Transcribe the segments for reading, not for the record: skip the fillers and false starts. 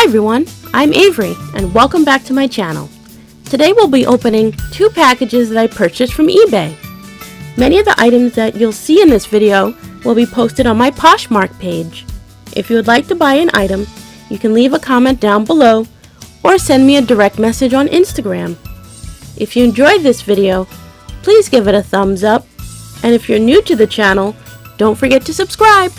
Hi everyone, I'm Avery and welcome back to my channel. Today we'll be opening 2 packages that I purchased from eBay. Many of the items that you'll see in this video will be posted on my Poshmark page. If you would like to buy an item, you can leave a comment down below or send me a direct message on Instagram. If you enjoyed this video, please give it a thumbs up, and if you're new to the channel, don't forget to subscribe.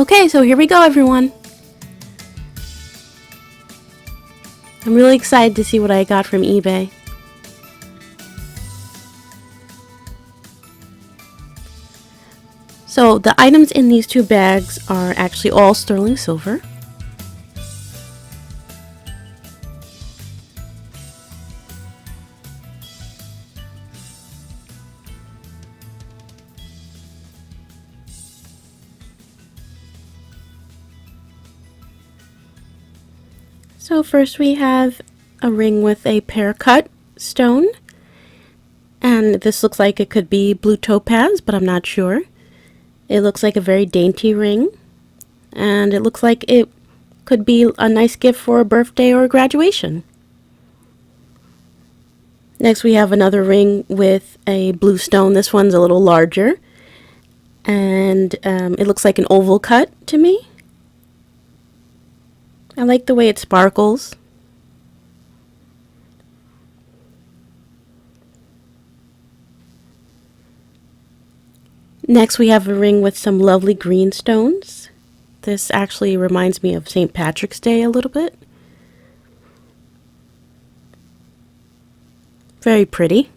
Okay, so here we go everyone. I'm really excited to see what I got from eBay. So the items in these 2 bags are actually all sterling silver. So first we have a ring with a pear cut stone, and this looks like it could be blue topaz, but I'm not sure. It looks like a very dainty ring, and it looks like it could be a nice gift for a birthday or a graduation. Next we have another ring with a blue stone. This one's a little larger, and it looks like an oval cut to me. I like the way it sparkles. Next we have a ring with some lovely green stones. This actually reminds me of St. Patrick's Day a little bit. Very pretty.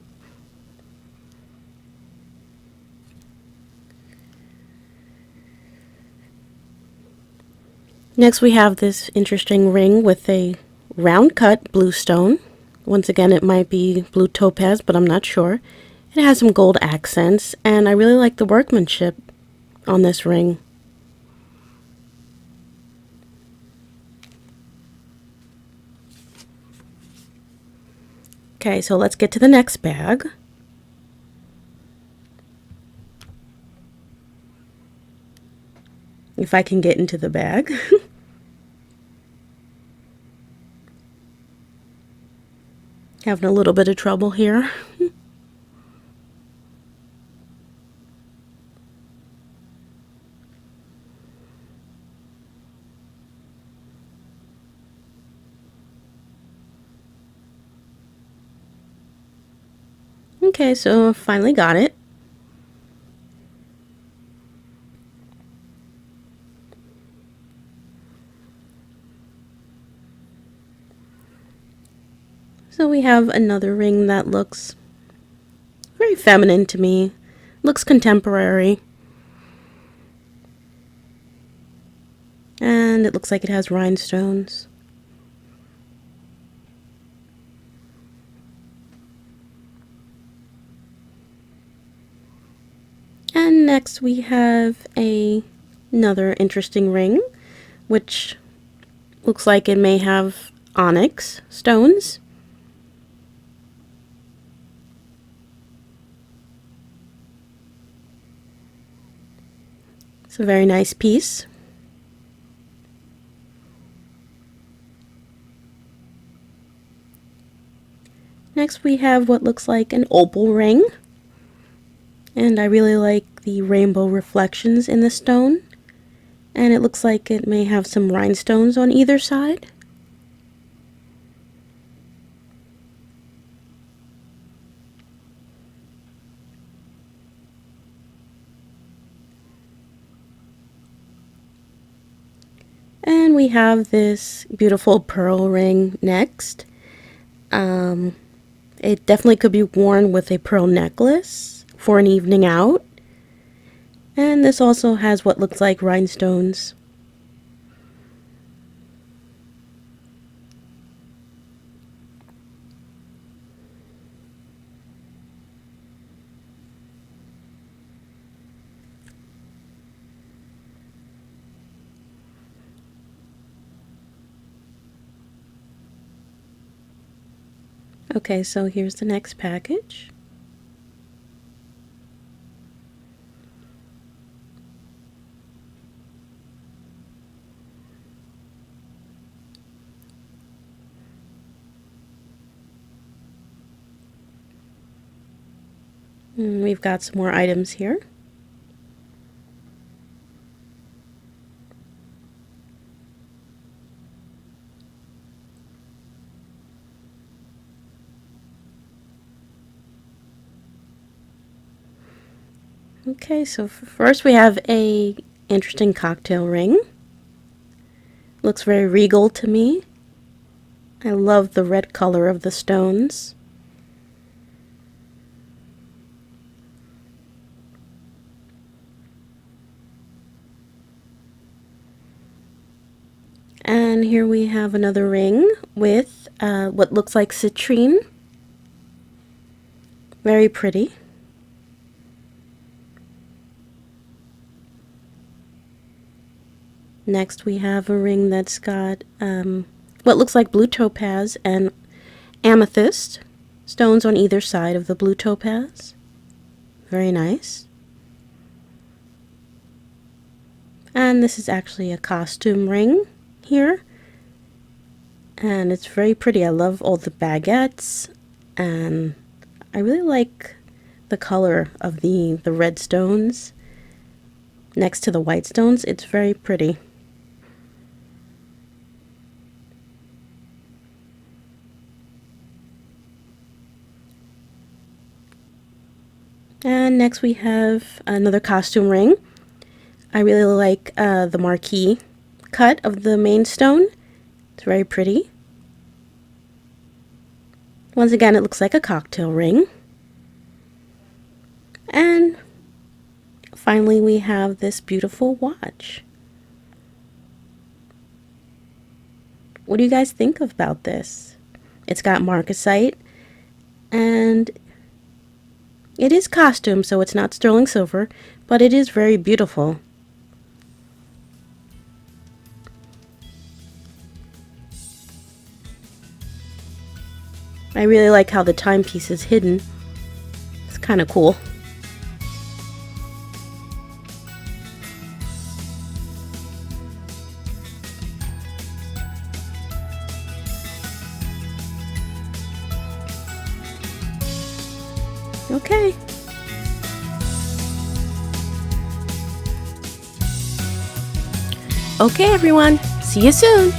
Next we have this interesting ring with a round cut blue stone. Once again, it might be blue topaz, but I'm not sure. It has some gold accents, and I really like the workmanship on this ring. Okay, so let's get to the next bag. If I can get into the bag. Having a little bit of trouble here. Okay, so finally got it. So we have another ring that looks very feminine to me. Looks contemporary. And it looks like it has rhinestones. And next we have another interesting ring, which looks like it may have onyx stones. It's a very nice piece. Next we have what looks like an opal ring. And I really like the rainbow reflections in the stone. And it looks like it may have some rhinestones on either side. And we have this beautiful pearl ring next. It definitely could be worn with a pearl necklace for an evening out. And this also has what looks like rhinestones. Okay, so here's the next package. And we've got some more items here. Okay, so first we have a interesting cocktail ring. Looks very regal to me. I love the red color of the stones. And here we have another ring with what looks like citrine. Very pretty. Next we have a ring that's got what looks like blue topaz and amethyst stones on either side of the blue topaz. Very nice. And this is actually a costume ring here. And it's very pretty. I love all the baguettes, and I really like the color of the red stones next to the white stones. It's very pretty. And next we have another costume ring. I really like the marquee cut of the main stone. It's very pretty. Once again, it looks like a cocktail ring. And finally we have this beautiful watch. What do you guys think about this? It's got marcasite, and it is costume, so it's not sterling silver, but it is very beautiful. I really like how the timepiece is hidden. It's kind of cool. Okay. Okay, everyone. See you soon.